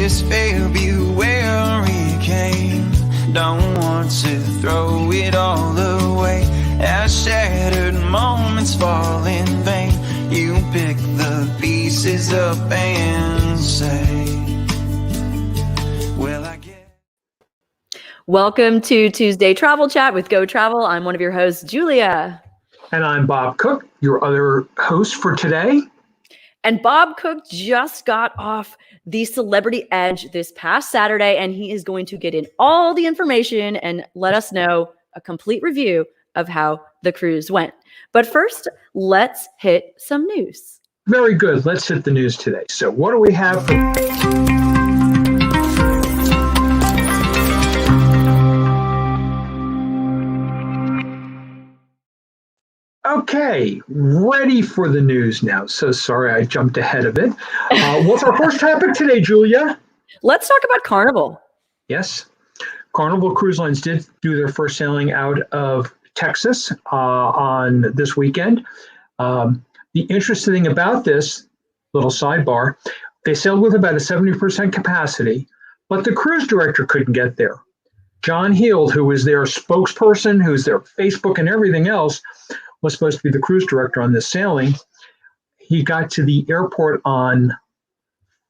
this February came. Don't want to throw it all away, as shattered moments fall in vain. You pick the pieces up and say, well, I guess. Welcome to Tuesday Travel Chat with Go Travel. I'm one of your hosts, Julia. And I'm Bob Cook, your other host for today. And Bob Cook just got off the Celebrity Edge this past Saturday, and he is going to get in all the information and let us know a complete review of how the cruise went. But first, let's hit some news. Very good. Let's hit the news today. So what do we have for... Okay, ready for the news now. So sorry I jumped ahead of it. What's our first topic today, Julia? Let's talk about Carnival. Yes. Carnival Cruise Lines did do their first sailing out of Texas on this weekend. The interesting thing about this, little sidebar, they sailed with about a 70% capacity, but the cruise director couldn't get there. John Heald, who was their spokesperson, who's their Facebook and everything else, was supposed to be the cruise director on this sailing. He got to the airport on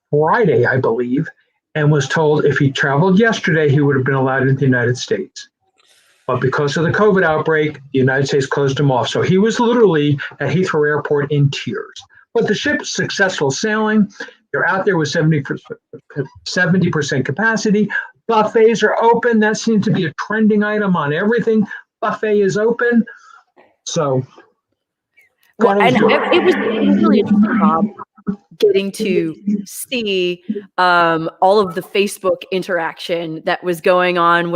Friday, I believe, and was told if he traveled yesterday, he would have been allowed into the United States. But because of the COVID outbreak, the United States closed him off. So he was literally at Heathrow Airport in tears. But the ship's successful sailing. They're out there with 70% capacity. Buffets are open. That seems to be a trending item on everything. Buffet is open. So, well, and it was really interesting, Bob, getting to see all of the Facebook interaction that was going on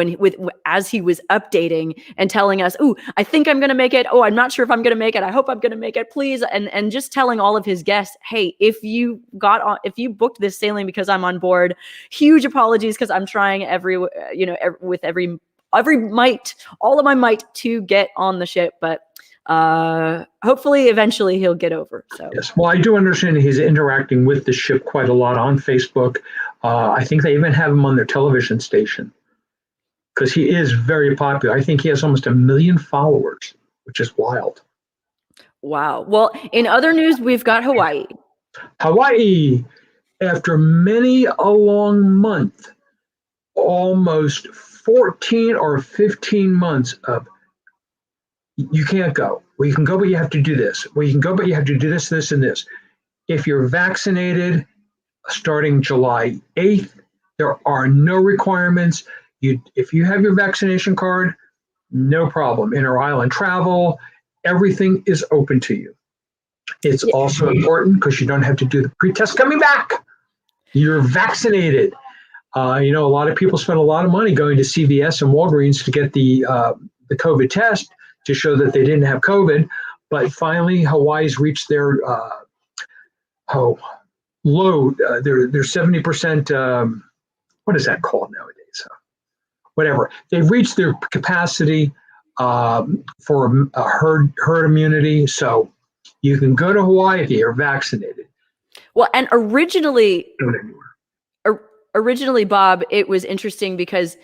as he was updating and telling us, "Oh, I think I'm going to make it. Oh, I'm not sure if I'm going to make it. I hope I'm going to make it. Please," and just telling all of his guests, "Hey, if you booked this sailing because I'm on board, huge apologies because I'm trying with every might, all of my might to get on the ship, but hopefully eventually he'll get over." So yes, well, I do understand he's interacting with the ship quite a lot on Facebook. I think they even have him on their television station because he is very popular. I think he has almost 1 million followers, which is wild. Wow. Well, in other news, we've got Hawaii. After many a long month, almost 14 or 15 months of you can't go. Well, you can go, but you have to do this. Well, you can go, but you have to do this, this, and this. If you're vaccinated, starting July 8th, there are no requirements. If you have your vaccination card, no problem. Inter-island travel, everything is open to you. It's also important because you don't have to do the pre-test coming back. You're vaccinated. A lot of people spend a lot of money going to CVS and Walgreens to get the COVID test to show that they didn't have COVID. But finally, Hawaii's reached their load. They're 70%. What is that called nowadays? Whatever. They've reached their capacity for a herd immunity. So you can go to Hawaii if you're vaccinated. Well, and originally, Bob, it was interesting because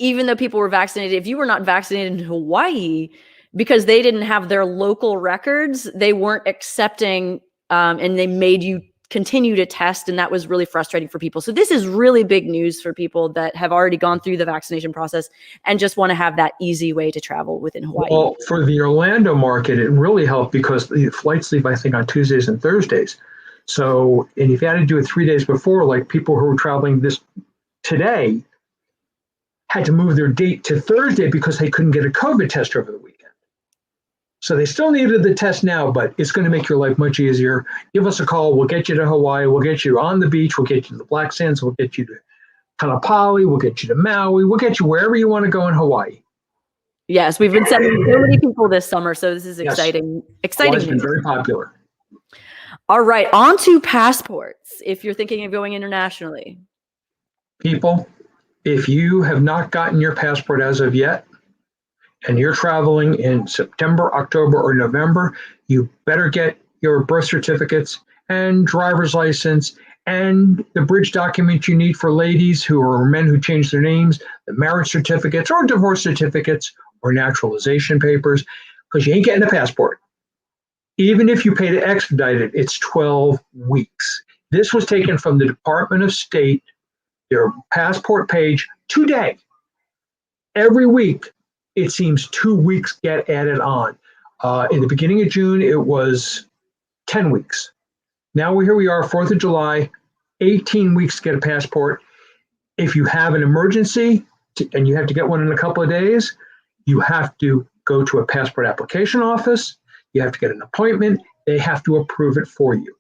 even though people were vaccinated, if you were not vaccinated in Hawaii, because they didn't have their local records, they weren't accepting, and they made you continue to test, and that was really frustrating for people. So this is really big news for people that have already gone through the vaccination process and just want to have that easy way to travel within Hawaii. Well, for the Orlando market, it really helped because the flights leave, I think, on Tuesdays and Thursdays. So, and if you had to do it 3 days before, like people who were traveling today had to move their date to Thursday because they couldn't get a COVID test over the weekend. So they still needed the test now, but it's going to make your life much easier. Give us a call. We'll get you to Hawaii. We'll get you on the beach. We'll get you to the Black Sands. We'll get you to Kalapali. We'll get you to Maui. We'll get you wherever you want to go in Hawaii. Yes, we've been sending so many people this summer, so this is exciting. Exciting. It's been very popular. All right, on to passports. If you're thinking of going internationally, people, if you have not gotten your passport as of yet, and you're traveling in September, October, or November, you better get your birth certificates and driver's license and the bridge documents you need for ladies who are men who change their names, the marriage certificates or divorce certificates or naturalization papers, because you ain't getting a passport. Even if you pay to expedite it, it's 12 weeks. This was taken from the Department of State, their passport page today. Every week, it seems 2 weeks get added on. In the beginning of June, it was 10 weeks. Now here we are, 4th of July, 18 weeks to get a passport. If you have an emergency and you have to get one in a couple of days, you have to go to a passport application office. You have to get an appointment. They have to approve it for you.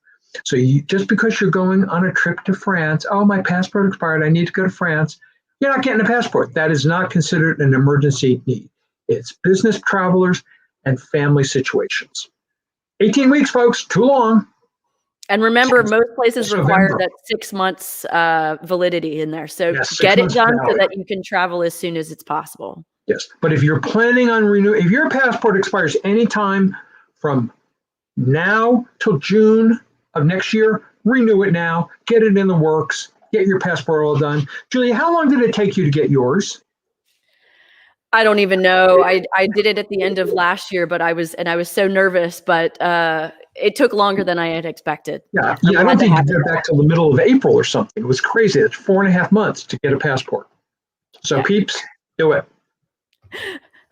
So just because you're going on a trip to France, oh, my passport expired, I need to go to France, you're not getting a passport. That is not considered an emergency need. It's business travelers and family situations. 18 weeks, folks, too long. And remember, most places require that 6 months validity in there. So get it done so that you can travel as soon as it's possible. Yes, but if you're planning on renewing, if your passport expires anytime from now till June of next year, renew it now, get it in the works, get your passport all done. Julia, how long did it take you to get yours? I don't even know. I did it at the end of last year, but I was so nervous, but it took longer than I had expected. Yeah, I don't think you got back till the middle of April or something. It was crazy. It's 4.5 months to get a passport. So peeps, do it.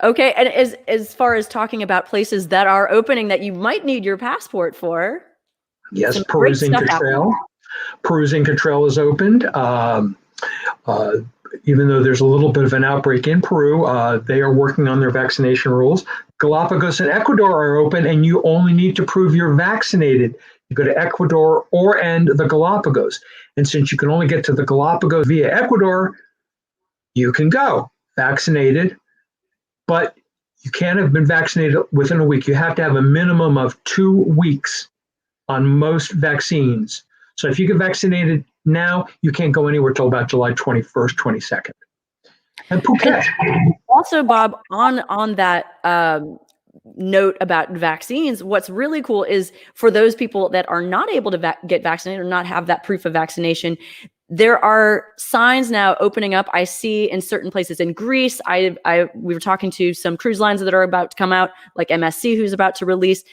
Okay, and as far as talking about places that are opening that you might need your passport for. Yes, Peru's Inca Trail. Peru's Inca Trail is opened. Even though there's a little bit of an outbreak in Peru, they are working on their vaccination rules. Galapagos and Ecuador are open, and you only need to prove you're vaccinated. You go to Ecuador and the Galapagos. And since you can only get to the Galapagos via Ecuador, you can go vaccinated, but you can't have been vaccinated within a week. You have to have a minimum of 2 weeks on most vaccines. So if you get vaccinated now, you can't go anywhere till about July 21st, 22nd. And Phuket. Also, Bob, on that note about vaccines, what's really cool is for those people that are not able to get vaccinated or not have that proof of vaccination, there are signs now opening up. I see in certain places in Greece. We were talking to some cruise lines that are about to come out, like MSC, who's about to release.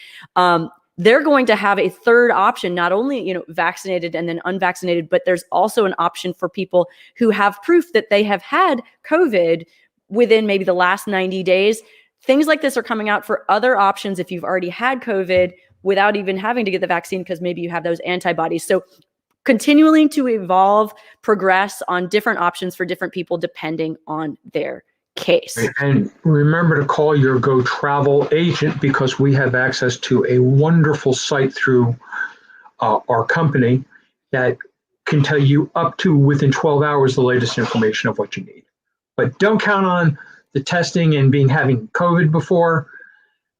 They're going to have a third option, not only, vaccinated and then unvaccinated, but there's also an option for people who have proof that they have had COVID within maybe the last 90 days. Things like this are coming out for other options if you've already had COVID without even having to get the vaccine because maybe you have those antibodies. So continuing to evolve, progress on different options for different people depending on their case. And remember to call your Go Travel agent because we have access to a wonderful site through our company that can tell you up to within 12 hours the latest information of what you need. But don't count on the testing and having COVID before.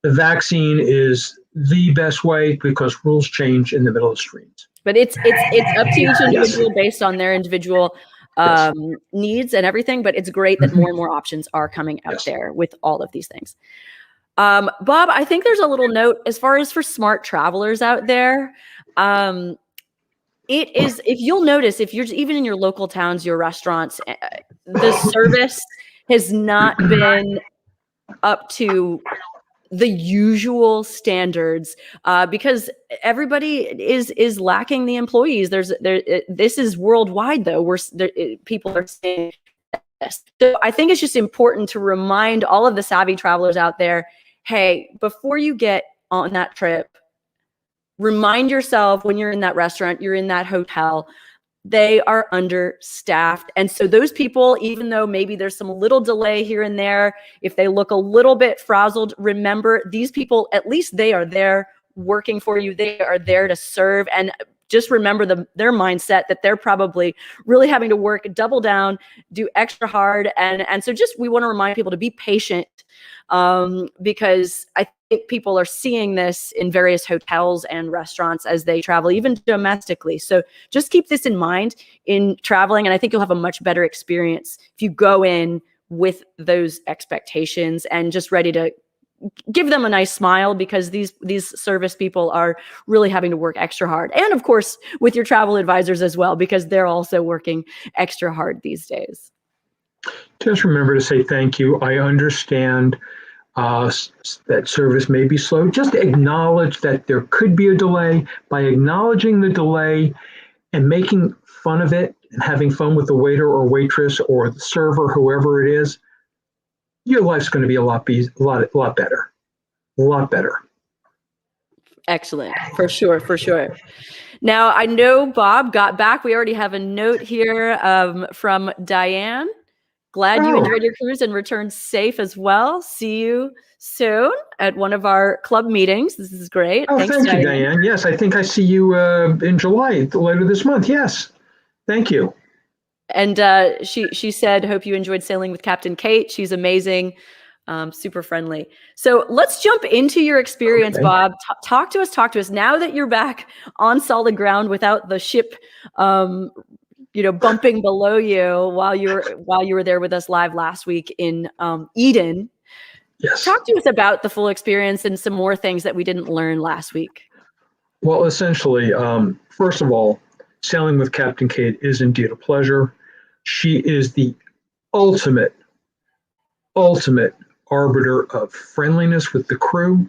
The vaccine is the best way because rules change in the middle of streams. But it's up to each individual based on their individual needs and everything, but it's great that more and more options are coming out there with all of these things. Bob, I think there's a little note as far as for smart travelers out there. It is, if you'll notice, if you're even in your local towns, your restaurants, the service has not been up to the usual standards because everybody is lacking the employees. This is worldwide though. People are saying this. So I think it's just important to remind all of the savvy travelers out there, hey, before you get on that trip, remind yourself when you're in that restaurant, you're in that hotel, they are understaffed. And so those people, even though maybe there's some little delay here and there, if they look a little bit frazzled, remember these people, at least they are there working for you. They are there to serve. And just remember their mindset that they're probably really having to work double down, do extra hard. And so just, we want to remind people to be patient because I think people are seeing this in various hotels and restaurants as they travel, even domestically. So just keep this in mind in traveling. And I think you'll have a much better experience if you go in with those expectations and just ready to give them a nice smile, because these service people are really having to work extra hard. And of course, with your travel advisors as well, because they're also working extra hard these days. Just remember to say thank you. I understand that service may be slow. Just acknowledge that there could be a delay. By acknowledging the delay and making fun of it and having fun with the waiter or waitress or the server, whoever it is, your life's going to be a lot better. A lot better. Excellent. For sure. For sure. Now, I know Bob got back. We already have a note here from Diane. Glad you enjoyed your cruise and returned safe as well. See you soon at one of our club meetings. This is great. Oh, thank you, Diane. Yes, I think I see you in July, later this month. Yes. Thank you. And she said, hope you enjoyed sailing with Captain Kate. She's amazing, super friendly. So let's jump into your experience, Bob. Talk to us. Now that you're back on solid ground without the ship bumping below you while you were there with us live last week in Eden. Yes. Talk to us about the full experience and some more things that we didn't learn last week. Well, essentially, first of all, sailing with Captain Kate is indeed a pleasure. She is the ultimate arbiter of friendliness with the crew.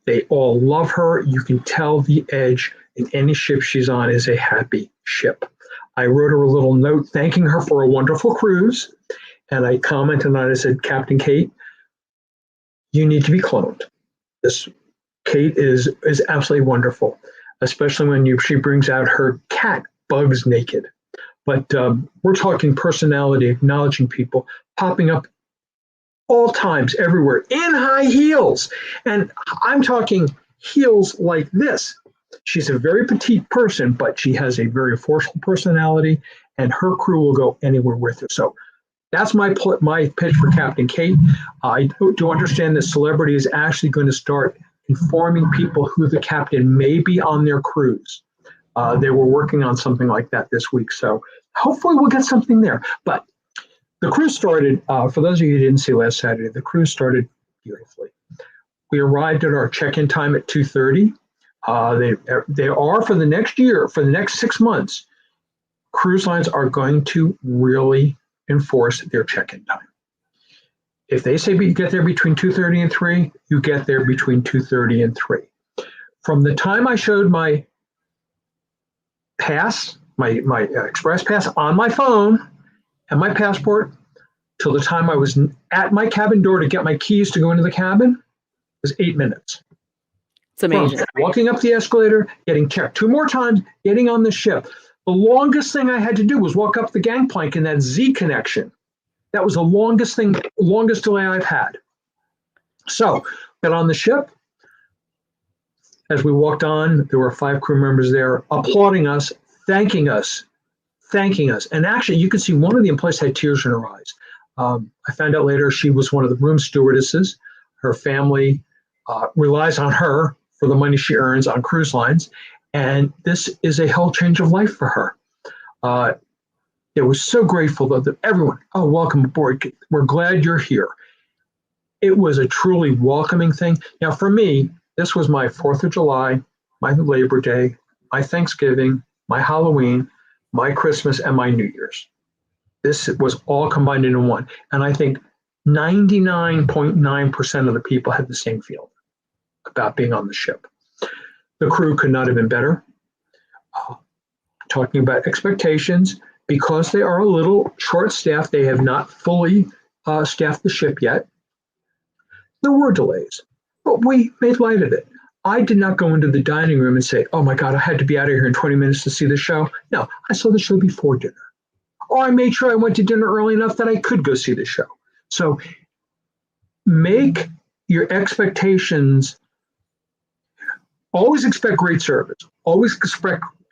They all love her. You can tell the Edge in any ship she's on is a happy ship. I wrote her a little note thanking her for a wonderful cruise, and I commented on it. I said, Captain Kate, you need to be cloned. This Kate is absolutely wonderful, especially when she brings out her cat, Bugs Naked. But we're talking personality, acknowledging people, popping up all times, everywhere, in high heels. And I'm talking heels like this. She's a very petite person, but she has a very forceful personality, and her crew will go anywhere with her. So that's my pitch for Captain Kate. I do understand that celebrity is actually going to start informing people who the captain may be on their cruise. They were working on something like that this week, so hopefully we'll get something there. But the cruise started, for those of you who didn't see last Saturday, the cruise started beautifully. We arrived at our check-in time at 2:30. They are, for the next year, for the next 6 months, cruise lines are going to really enforce their check-in time. If they say you get there between 2:30 and 3, you get there between 2:30 and 3. From the time I showed my pass, my express pass on my phone and my passport, till the time I was at my cabin door to get my keys to go into the cabin, was 8 minutes. It's amazing. From walking up the escalator, getting checked 2 more times, getting on the ship. The longest thing I had to do was walk up the gangplank in that Z connection. That was the longest delay I've had. So, got on the ship. As we walked on, there were 5 crew members there applauding us, thanking us. And actually, you could see one of the employees had tears in her eyes. I found out later she was one of the room stewardesses. Her family relies on her for the money she earns on cruise lines. And this is a whole change of life for her. It was so grateful, though, that everyone, oh, welcome aboard. We're glad you're here. It was a truly welcoming thing. Now, for me, this was my 4th of July, my Labor Day, my Thanksgiving, my Halloween, my Christmas, and my New Year's. This was all combined into one. And I think 99.9% of the people had the same feeling about being on the ship. The crew could not have been better. Talking about expectations, because they are a little short-staffed, they have not fully staffed the ship yet. There were delays, but we made light of it. I did not go into the dining room and say, oh my God, I had to be out of here in 20 minutes to see the show. No, I saw the show before dinner. Or I made sure I went to dinner early enough that I could go see the show. So make your expectations, always expect great service, always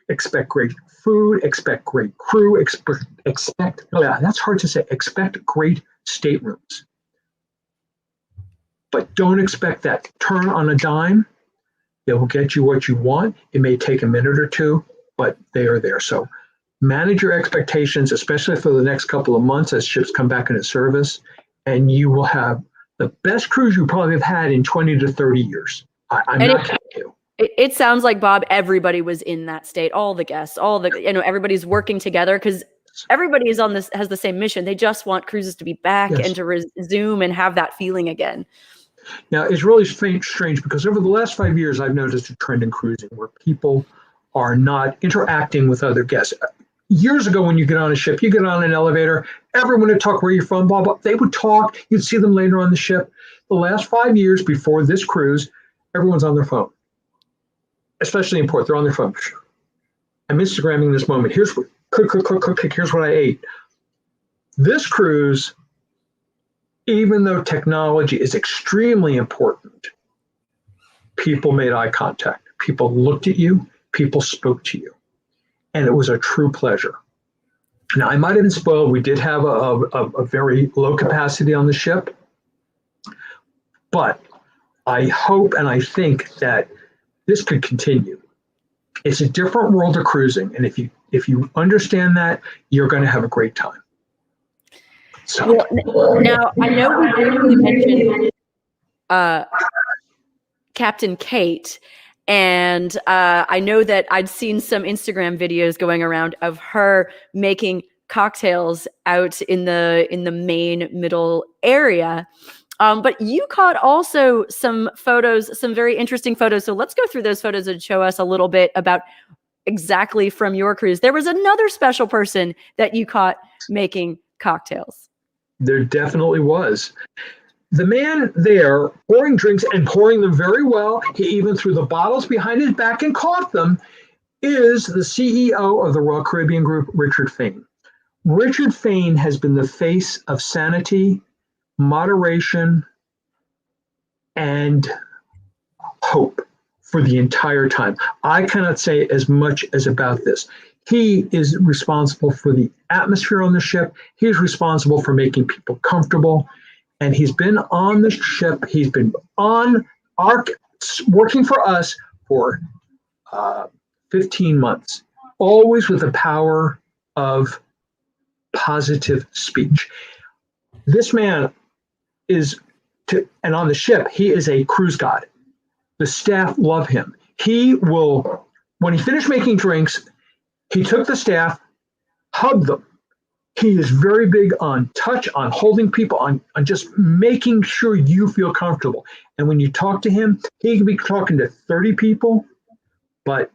expect great food, expect great crew, expect that's hard to say, expect great staterooms. But don't expect that turn on a dime. They will get you what you want. It may take a minute or two, but they are there. So manage your expectations, especially for the next couple of months as ships come back into service, and you will have the best cruise you probably have had in 20 to 30 years. I'm not kidding you. It sounds like, Bob, everybody was in that state. All the guests, everybody's working together because everybody is has the same mission. They just want cruises to be back and to resume and have that feeling again. Now, it's really strange because over the last 5 years, I've noticed a trend in cruising where people are not interacting with other guests. Years ago, when you get on a ship, you get on an elevator, everyone would talk where you're from, blah, blah. They would talk. You'd see them later on the ship. The last 5 years before this cruise, everyone's on their phone, especially in port. They're on their phone. I'm Instagramming this moment. Here's what, here's what I ate. This cruise, even though technology is extremely important, people made eye contact. People looked at you. People spoke to you. And it was a true pleasure. Now, I might have been spoiled. We did have a very low capacity on the ship. But I hope and I think that this could continue. It's a different world of cruising. And if you understand that, you're going to have a great time. So. Well, now, I know we briefly mentioned Captain Kate, and I know that I'd seen some Instagram videos going around of her making cocktails out in the main middle area. But you caught also some photos, some very interesting photos. So let's go through those photos and show us a little bit about exactly from your cruise. There was another special person that you caught making cocktails. There definitely was. The man there pouring drinks and pouring them very well, he even threw the bottles behind his back and caught them, is the CEO of the Royal Caribbean Group, Richard Fain. Richard Fain has been the face of sanity, moderation, and hope for the entire time. I cannot say as much as about this. He is responsible for the atmosphere on the ship. He's responsible for making people comfortable. And he's been on the ship. He's been on working for us for 15 months, always with the power of positive speech. This man and on the ship, he is a cruise god. The staff love him. He will, when he finished making drinks, he took the staff, hugged them. He is very big on touch, on holding people, on just making sure you feel comfortable. And when you talk to him, he can be talking to 30 people, but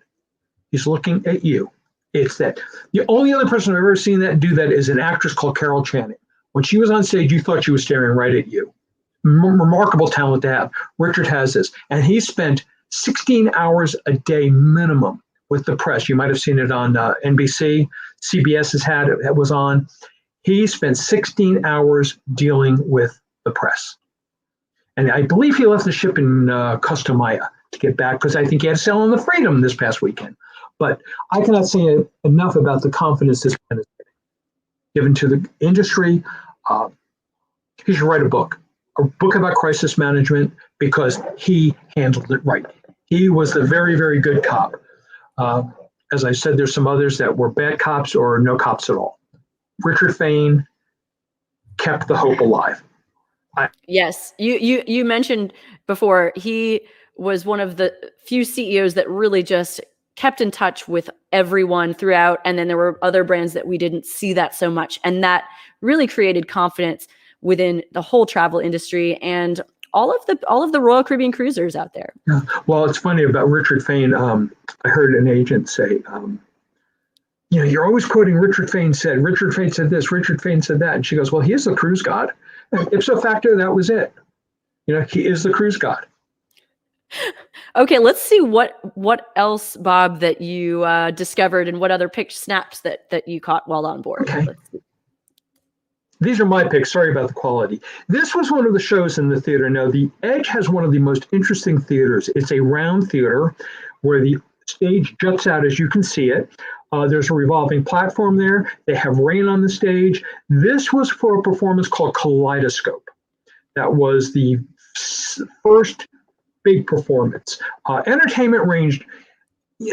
he's looking at you. It's that. The only other person I've ever seen that do that is an actress called Carol Channing. When she was on stage, you thought she was staring right at you. Remarkable talent to have. Richard has this. And he spent 16 hours a day minimum with the press. You might have seen it on NBC. CBS was on. He spent 16 hours dealing with the press. And I believe he left the ship in Costa Maya to get back because I think he had to sail on the Freedom this past weekend. But I cannot say enough about the confidence this man has given to the industry. He should write a book about crisis management because he handled it right. He was the very, very good cop. As I said, there's some others that were bad cops or no cops at all. Richard Fain kept the hope alive. Yes, you mentioned before he was one of the few CEOs that really just kept in touch with everyone throughout, and then there were other brands that we didn't see that so much, and that really created confidence within the whole travel industry and all of the Royal Caribbean cruisers out there. Yeah. Well, it's funny about Richard Fain. I heard an agent say, you're always quoting Richard Fain said this, Richard Fain said that. And she goes, well, he is the cruise god. And ipso facto, that was it. He is the cruise god. Okay, let's see what else, Bob, that you discovered and what other snaps that you caught while on board. Okay. Let's see. These are my picks. Sorry about the quality. This was one of the shows in the theater. Now, the Edge has one of the most interesting theaters. It's a round theater where the stage juts out as you can see it. There's a revolving platform there. They have rain on the stage. This was for a performance called Kaleidoscope. That was the first big performance. Entertainment ranged.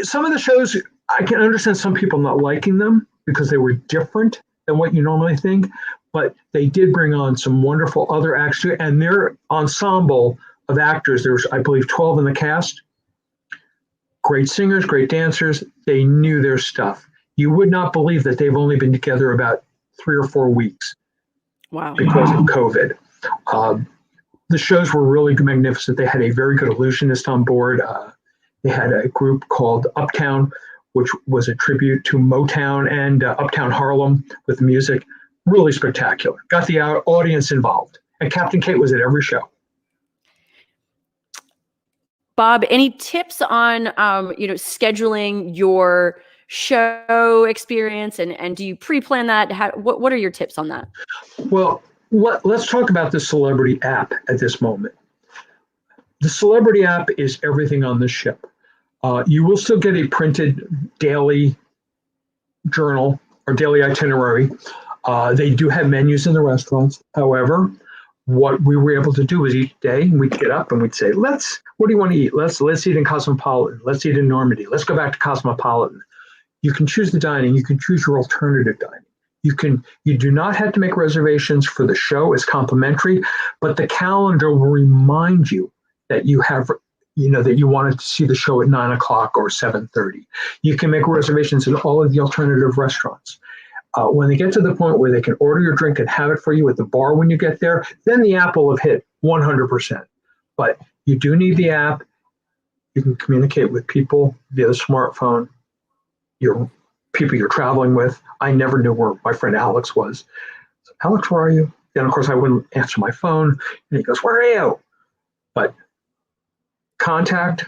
Some of the shows, I can understand some people not liking them because they were different than what you normally think. but they did bring on some wonderful other acts too, and their ensemble of actors, there's, I believe, 12 in the cast. Great singers, great dancers. They knew their stuff. You would not believe that they've only been together about 3 or 4 weeks. Wow. Because of COVID. The shows were really magnificent. They had a very good illusionist on board. They had a group called Uptown, which was a tribute to Motown and Uptown Harlem with music. Really spectacular. Got the audience involved. And Captain Kate was at every show. Bob, any tips on scheduling your show experience, and do you pre-plan that? What are your tips on that? Well, let's talk about the Celebrity app at this moment. The Celebrity app is everything on the ship. You will still get a printed daily journal or daily itinerary. They do have menus in the restaurants. However, what we were able to do is each day we'd get up and we'd say, what do you want to eat? Let's eat in Cosmopolitan. Let's eat in Normandy. Let's go back to Cosmopolitan. You can choose the dining. You can choose your alternative dining. You do not have to make reservations for the show. It's complimentary, but the calendar will remind you that you have, that you wanted to see the show at 9 o'clock or 7:30. You can make reservations in all of the alternative restaurants. When they get to the point where they can order your drink and have it for you at the bar when you get there, then the app will have hit 100%. But you do need the app. You can communicate with people via the smartphone, your people you're traveling with. I never knew where my friend Alex was. So, Alex, where are you? And of course, I wouldn't answer my phone. And he goes, where are you? But contact,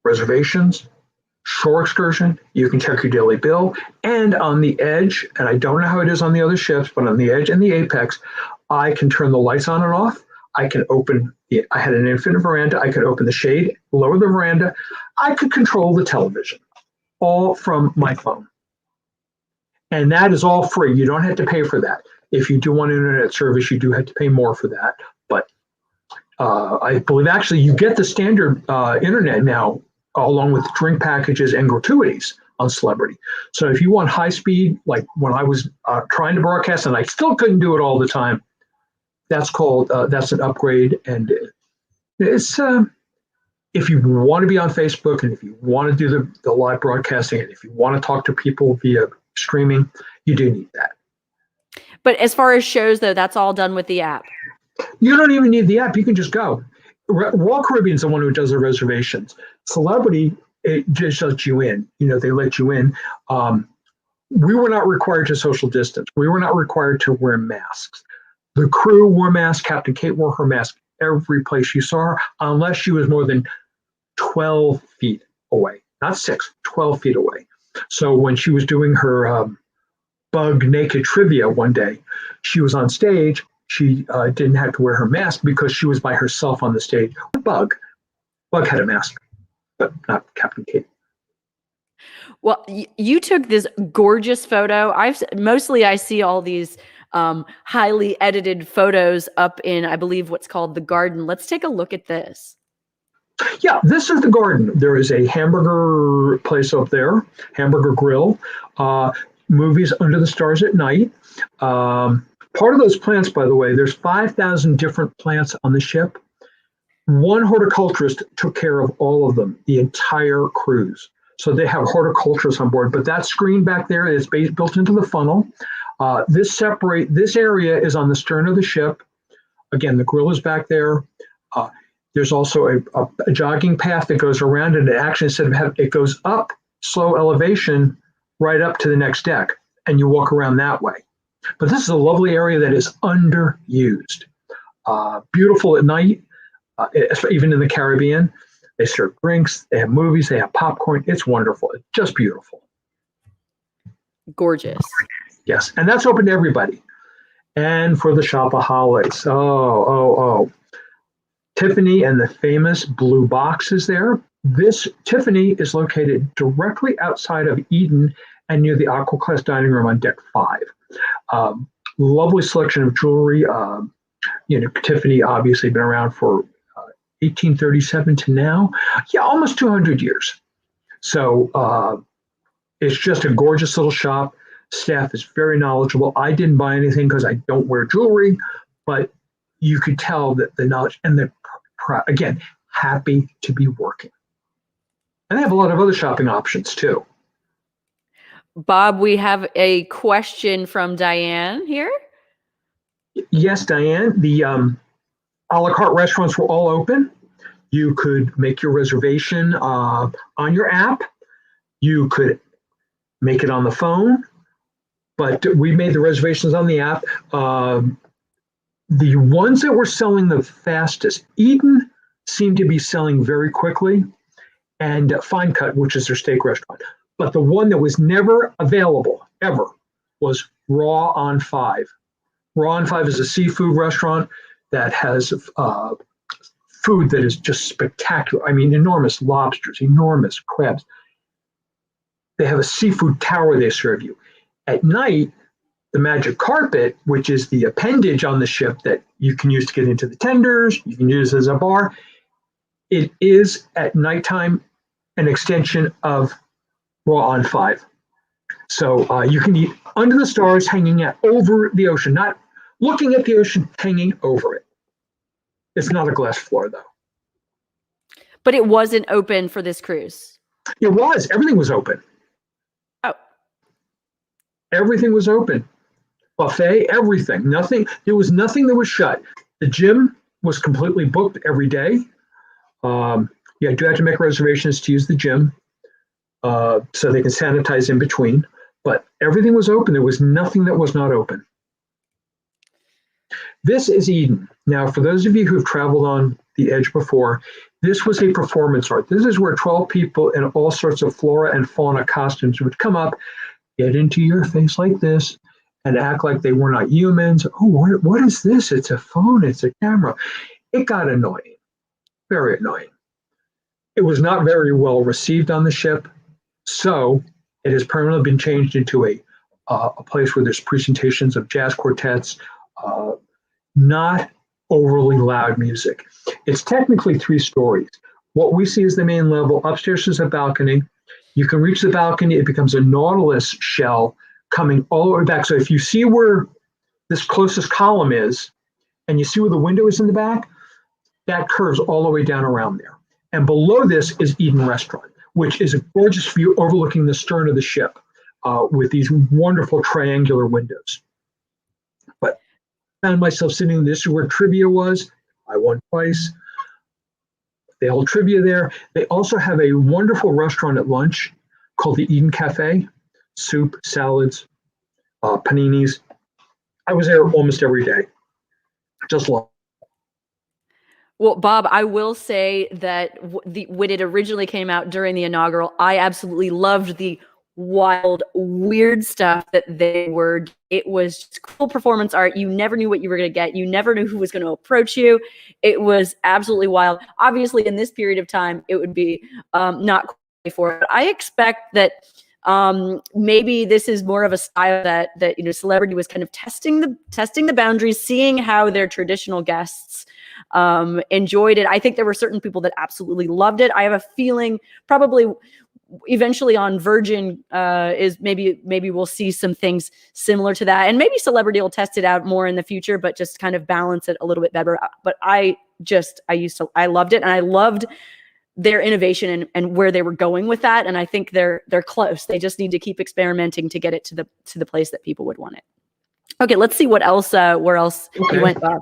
reservations, shore excursion, you can check your daily bill. And on the edge, and I don't know how it is on the other ships, but on the edge and the apex, I can turn the lights on and off. I can I had an infinite veranda. I could open the shade, lower the veranda. I could control the television, all from my phone. And that is all free. You don't have to pay for that. If you do want internet service, you do have to pay more for that. But I believe actually you get the standard internet now, along with drink packages and gratuities on Celebrity. So if you want high speed, like when I was trying to broadcast and I still couldn't do it all the time, that's an upgrade. And it's if you want to be on Facebook and if you want to do the live broadcasting and if you want to talk to people via streaming, you do need that. But as far as shows, though, that's all done with the app. You don't even need the app. You can just go. Royal Caribbean's the one who does the reservations. Celebrity, it just lets you in. They let you in. We were not required to social distance. We were not required to wear masks. The crew wore masks. Captain Kate wore her mask every place you saw her, unless she was more than 12 feet away. Not 6, 12 feet away. So when she was doing her bug naked trivia one day, she was on stage. She didn't have to wear her mask because she was by herself on the stage. Bug had a mask, but not Captain Kate. Well, you took this gorgeous photo. I see all these highly edited photos up in, I believe, what's called the garden. Let's take a look at this. Yeah, this is the garden. There is a hamburger place up there, Hamburger Grill, movies under the stars at night. Part of those plants, by the way, there's 5,000 different plants on the ship. One horticulturist took care of all of them, the entire cruise. So they have horticulturists on board, but that screen back there is built into the funnel. This area is on the stern of the ship. Again, the grill is back there. There's also a jogging path that goes around, and it actually it goes up slow elevation right up to the next deck, and you walk around that way. But this is a lovely area that is underused. Beautiful at night, even in the Caribbean. They serve drinks, they have movies, they have popcorn. It's wonderful. It's just beautiful. Gorgeous. Yes, and that's open to everybody. And for the shopaholics, oh. Tiffany and the famous blue box is there. This Tiffany is located directly outside of Eden and near the Aqua Class dining room on deck 5. Lovely selection of jewelry. Tiffany obviously been around for 1837 to now. Yeah, almost 200 years. So it's just a gorgeous little shop. Staff is very knowledgeable. I didn't buy anything because I don't wear jewelry, but you could tell that the knowledge and the again, happy to be working. And they have a lot of other shopping options too. Bob, we have a question from Diane here. Yes, Diane, the a la carte restaurants were all open. You could make your reservation on your app. You could make it on the phone, but we made the reservations on the app. The ones that were selling the fastest, Eden seemed to be selling very quickly, and Fine Cut, which is their steak restaurant. But the one that was never available, ever, was Raw on 5. Raw on 5 is a seafood restaurant that has food that is just spectacular. I mean, enormous lobsters, enormous crabs. They have a seafood tower they serve you. At night, the magic carpet, which is the appendage on the ship that you can use to get into the tenders, you can use as a bar, it is at nighttime an extension of Raw on 5. So you can eat under the stars, hanging out over the ocean, not looking at the ocean, hanging over it. It's not a glass floor, though. But it wasn't open for this cruise. It was. Everything was open. Oh. Everything was open. Buffet, everything. Nothing. There was nothing that was shut. The gym was completely booked every day. You do have to make reservations to use the gym so they can sanitize in between. But everything was open. There was nothing that was not open. This is Eden. Now, for those of you who've traveled on the Edge before, this was a performance art. This is where 12 people in all sorts of flora and fauna costumes would come up, get into your face like this, and act like they were not humans. Oh, what is this? It's a phone. It's a camera. It got annoying, very annoying. It was not very well received on the ship, so it has permanently been changed into a place where there's presentations of jazz quartets, not overly loud music. It's technically 3 stories. What we see is the main level. Upstairs is a balcony. You can reach the balcony. It becomes a Nautilus shell coming all the way back. So if you see where this closest column is, and you see where the window is in the back, that curves all the way down around there. And below this is Eden Restaurant, which is a gorgeous view overlooking the stern of the ship with these wonderful triangular windows. But I found myself sitting, this is where trivia was. I won twice. They hold trivia there. They also have a wonderful restaurant at lunch called the Eden Cafe. Soup, salads, paninis. I was there almost every day. Just love. Well, Bob, I will say that when it originally came out during the inaugural, I absolutely loved the wild, weird stuff that they were. It was just cool performance art. You never knew what you were going to get. You never knew who was going to approach you. It was absolutely wild. Obviously, in this period of time, it would be not quite for it. But I expect that maybe this is more of a style that celebrity was kind of testing the boundaries, seeing how their traditional guests enjoyed it. I think there were certain people that absolutely loved it. I have a feeling probably eventually on Virgin is maybe we'll see some things similar to that, and maybe Celebrity will test it out more in the future, but just kind of balance it a little bit better. But I loved it, and I loved their innovation and where they were going with that. And I think they're close. They just need to keep experimenting to get it to the place that people would want it. Okay, let's see what else where else you went, Bob.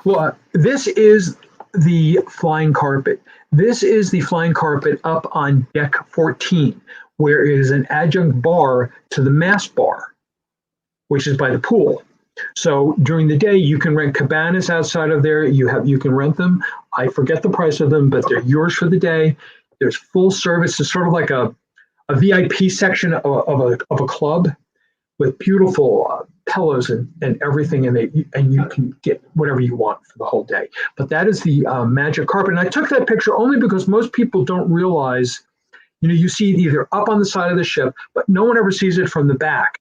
Well, this is the flying carpet. This is the flying carpet up on deck 14, where it is an adjunct bar to the mass bar, which is by the pool. So during the day, you can rent cabanas outside of there. You can rent them. I forget the price of them, but they're yours for the day. There's full service. It's sort of like a VIP section of a club with beautiful pillows and everything, and you can get whatever you want for the whole day. But that is the magic carpet. And I took that picture only because most people don't realize, you see it either up on the side of the ship, but no one ever sees it from the back.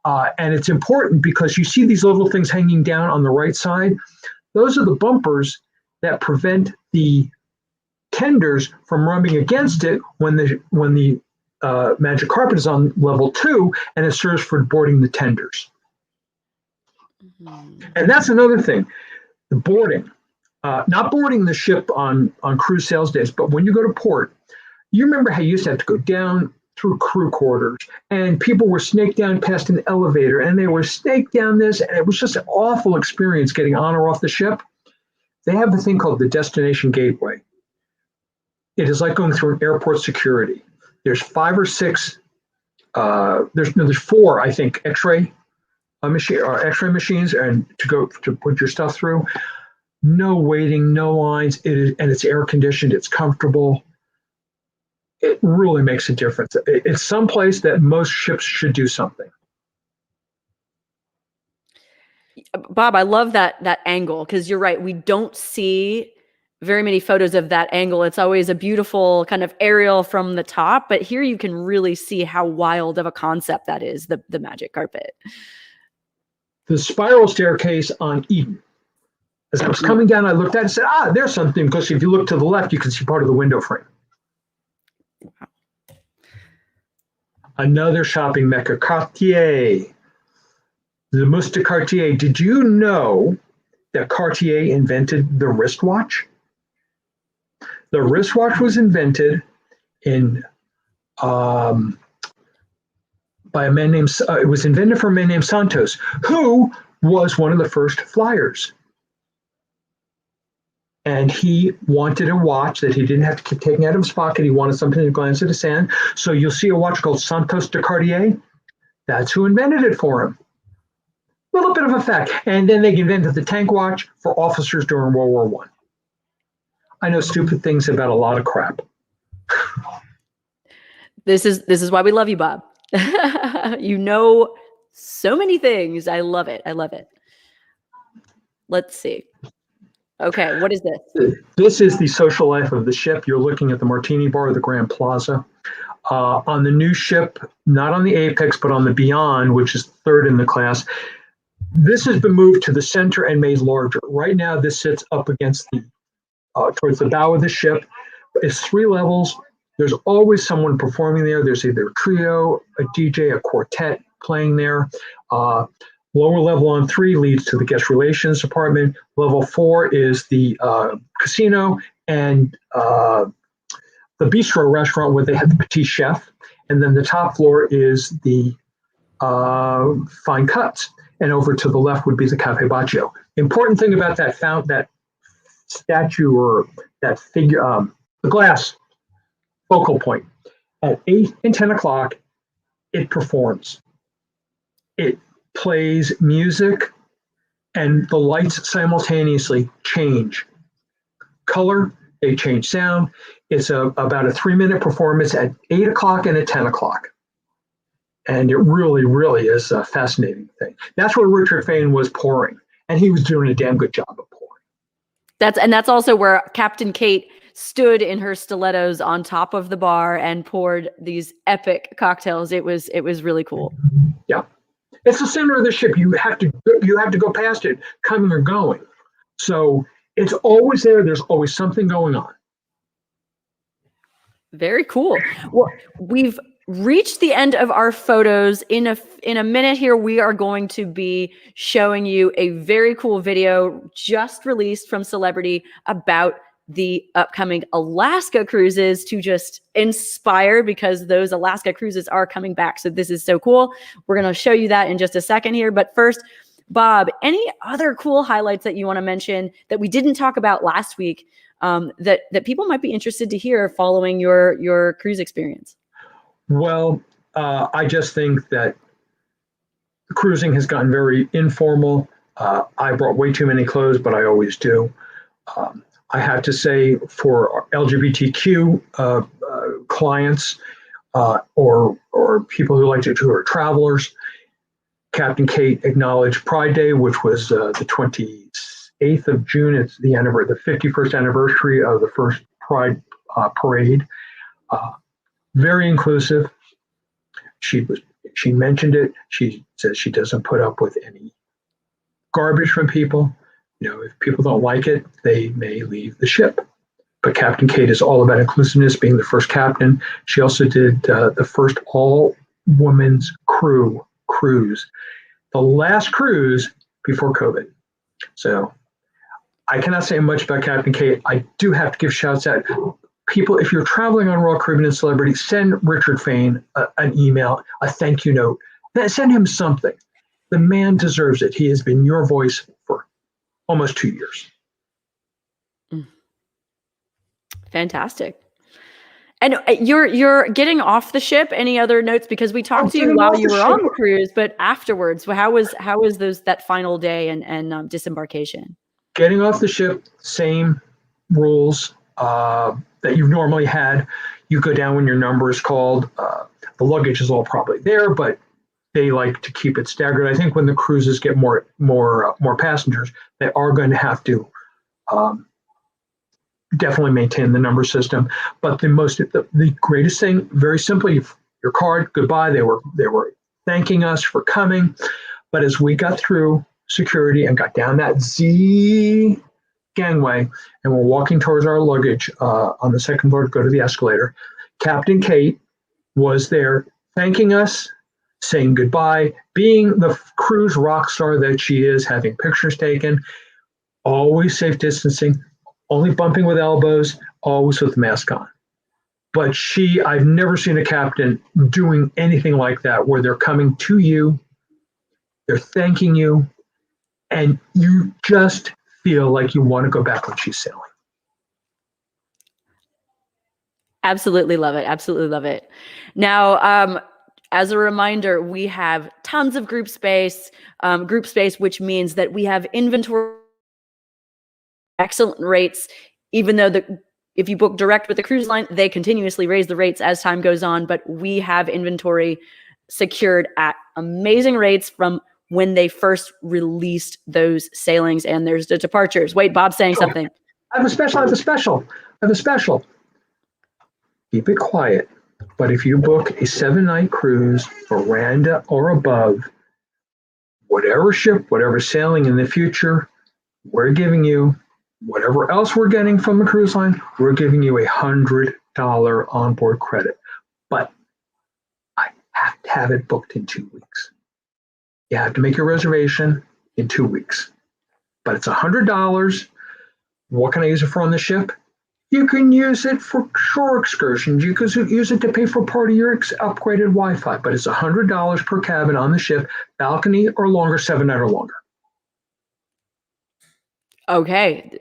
And it's important because you see these little things hanging down on the right side. Those are the bumpers that prevent the tenders from rubbing against it when the magic carpet is on level 2, and it serves for boarding the tenders. And that's another thing, the boarding. Not boarding the ship on cruise sales days, but when you go to port, you remember how you used to have to go down through crew quarters, and people were snaked down past an elevator, and they were snaked down this, and it was just an awful experience getting on or off the ship. They have a thing called the destination gateway. It is like going through an airport security. There's 5 or 6. There's 4, I think, X-ray machines, and to put your stuff through. No waiting, no lines. It's air conditioned. It's comfortable. It really makes a difference. It's someplace that most ships should do something. Bob, I love that angle, because you're right. We don't see very many photos of that angle. It's always a beautiful kind of aerial from the top, but here you can really see how wild of a concept that is, the magic carpet. The spiral staircase on Eden. As I was coming down, I looked at it and said, there's something, because if you look to the left, you can see part of the window frame. Wow. Another shopping mecca, Cartier. The Mousse de Cartier. Did you know that Cartier invented the wristwatch? The wristwatch was invented by a man named, it was invented for a man named Santos, who was one of the first flyers. And he wanted a watch that he didn't have to keep taking out of his pocket. He wanted something to glance at his hand. So you'll see a watch called Santos de Cartier. That's who invented it for him. A little bit of a fact. And then they invented the tank watch for officers during World War I. I know stupid things about a lot of crap. This is why we love you, Bob. You know so many things. I love it. I love it. Let's see. Okay, what is this? This is the social life of the ship. You're looking at the Martini Bar, the Grand Plaza. On the new ship, not on the Apex, but on the Beyond, which is 3rd in the class, this has been moved to the center and made larger. Right now, this sits up against towards the bow of the ship. It's 3 levels. There's always someone performing there. There's either a trio, a DJ, a quartet playing there. Lower level on 3 leads to the guest relations department. Level 4 is the casino and the bistro restaurant where they have the petit chef. And then the top floor is the fine cuts. And over to the left would be the Cafe Baccio. Important thing about that statue or that figure, the glass focal point. At 8 and 10 o'clock, it performs. It plays music, and the lights simultaneously change color, they change sound. It's about a 3-minute performance at 8 o'clock and at 10 o'clock. And it really, really is a fascinating thing. That's where Richard Fain was pouring, and he was doing a damn good job of pouring. That's also where Captain Kate stood in her stilettos on top of the bar and poured these epic cocktails. It was really cool. Yeah. It's the center of the ship. You have to go past it, coming or going. So it's always there. There's always something going on. Very cool. Well, we've reached the end of our photos. In a minute here, we are going to be showing you a very cool video just released from Celebrity about the upcoming Alaska cruises to just inspire, because those Alaska cruises are coming back. So this is so cool. We're going to show you that in just a second here. But first, Bob, any other cool highlights that you want to mention that we didn't talk about last week that people might be interested to hear following your cruise experience? Well, I just think that cruising has gotten very informal. I brought way too many clothes, but I always do. I have to say, for LGBTQ clients or people who are travelers, Captain Kate acknowledged Pride Day, which was the 28th of June. It's the 51st anniversary of the first Pride parade. Very inclusive. She mentioned it. She says she doesn't put up with any garbage from people. If people don't like it, they may leave the ship. but Captain Kate is all about inclusiveness, being the first captain. She also did the first all-women's cruise, the last cruise before COVID. So I cannot say much about Captain Kate. I do have to give shouts out. People, if you're traveling on Royal Caribbean Celebrity, send Richard Fain an email, a thank you note. Send him something. The man deserves it. He has been your voice for almost 2 years. Fantastic. And you're getting off the ship. Any other notes? Because we talked to you while you were on the cruise, but afterwards, how was that final day and disembarkation? Getting off the ship, same rules that you've normally had. You go down when your number is called. The luggage is all probably there, but they like to keep it staggered. I think when the cruises get more passengers, they are going to have to definitely maintain the number system. But the greatest thing, very simply, your card, goodbye. They were thanking us for coming. But as we got through security and got down that Z gangway and we're walking towards our luggage on the second floor to go to the escalator, Captain Kate was there thanking us, saying goodbye, being the cruise rock star that she is, having pictures taken, always safe distancing, only bumping with elbows, always with the mask on. But I've never seen a captain doing anything like that, where they're coming to you, they're thanking you, and you just feel like you want to go back when she's sailing. Absolutely love it. Absolutely love it. Now, as a reminder, we have tons of group space, which means that we have inventory, excellent rates, even though if you book direct with the cruise line, they continuously raise the rates as time goes on, but we have inventory secured at amazing rates from when they first released those sailings, and there's the departures. Wait, Bob's saying something. I have a special. Keep it quiet. But if you book a 7-night cruise, Miranda or above, whatever ship, whatever sailing in the future, we're giving you whatever else we're getting from the cruise line, we're giving you $100 onboard credit. But I have to have it booked in 2 weeks. You have to make your reservation in 2 weeks. But it's $100. What can I use it for on the ship? You can use it for shore excursions. You can use it to pay for part of your upgraded Wi-Fi. But it's $100 per cabin on the ship, balcony or longer, 7-night or longer. Okay,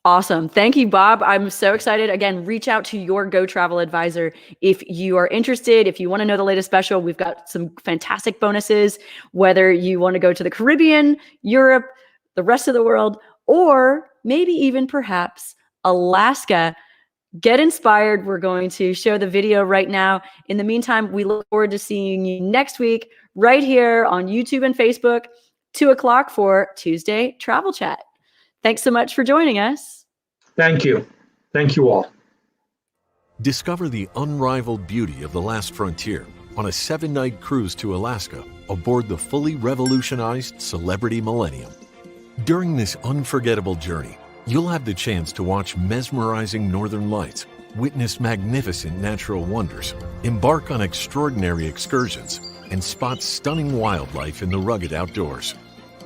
awesome. Thank you, Bob. I'm so excited. Again, reach out to your Go Travel advisor if you are interested. If you want to know the latest special, we've got some fantastic bonuses, whether you want to go to the Caribbean, Europe, the rest of the world, or maybe even perhaps Alaska. Get inspired. We're going to show the video right now. In the meantime, we look forward to seeing you next week right here on YouTube and Facebook, 2:00 for Tuesday Travel Chat. Thanks so much for joining us. Thank you. Thank you all. Discover the unrivaled beauty of the last frontier on a 7-night cruise to Alaska aboard the fully revolutionized Celebrity Millennium. During this unforgettable journey, you'll have the chance to watch mesmerizing northern lights, witness magnificent natural wonders, embark on extraordinary excursions, and spot stunning wildlife in the rugged outdoors.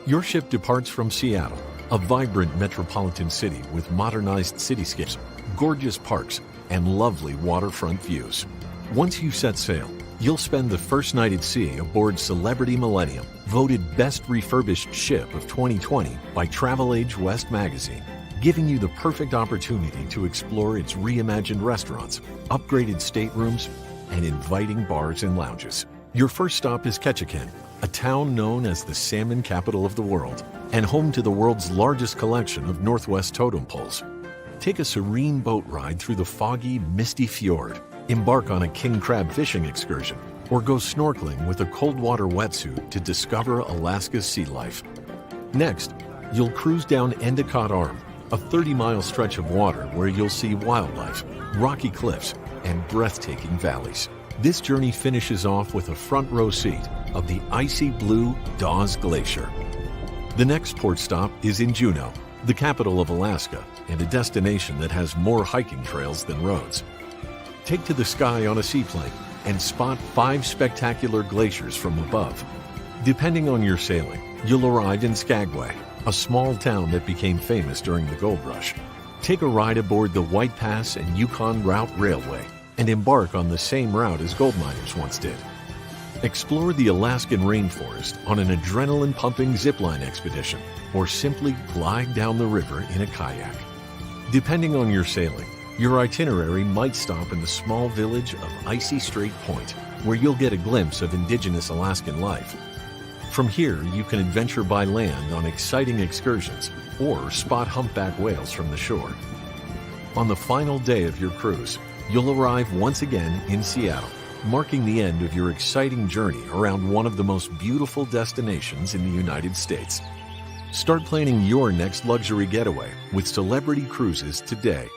Your ship departs from Seattle, a vibrant metropolitan city with modernized cityscapes, gorgeous parks, and lovely waterfront views. Once you set sail, you'll spend the first night at sea aboard Celebrity Millennium, voted Best Refurbished Ship of 2020 by Travel Age West magazine, giving you the perfect opportunity to explore its reimagined restaurants, upgraded staterooms, and inviting bars and lounges. Your first stop is Ketchikan, a town known as the salmon capital of the world and home to the world's largest collection of Northwest totem poles. Take a serene boat ride through the foggy, misty fjord, embark on a king crab fishing excursion, or go snorkeling with a cold water wetsuit to discover Alaska's sea life. Next, you'll cruise down Endicott Arm, a 30-mile stretch of water where you'll see wildlife, rocky cliffs, and breathtaking valleys. This journey finishes off with a front row seat of the icy blue Dawes Glacier. The next port stop is in Juneau, the capital of Alaska, and a destination that has more hiking trails than roads. Take to the sky on a seaplane and spot 5 spectacular glaciers from above. Depending on your sailing, you'll arrive in Skagway, a small town that became famous during the gold rush. Take a ride aboard the White Pass and Yukon Route Railway and embark on the same route as gold miners once did. Explore the Alaskan rainforest on an adrenaline-pumping zipline expedition, or simply glide down the river in a kayak. Depending on your sailing, your itinerary might stop in the small village of Icy Strait Point, where you'll get a glimpse of indigenous Alaskan life. From here, you can adventure by land on exciting excursions or spot humpback whales from the shore. On the final day of your cruise, you'll arrive once again in Seattle, marking the end of your exciting journey around one of the most beautiful destinations in the United States. Start planning your next luxury getaway with Celebrity Cruises today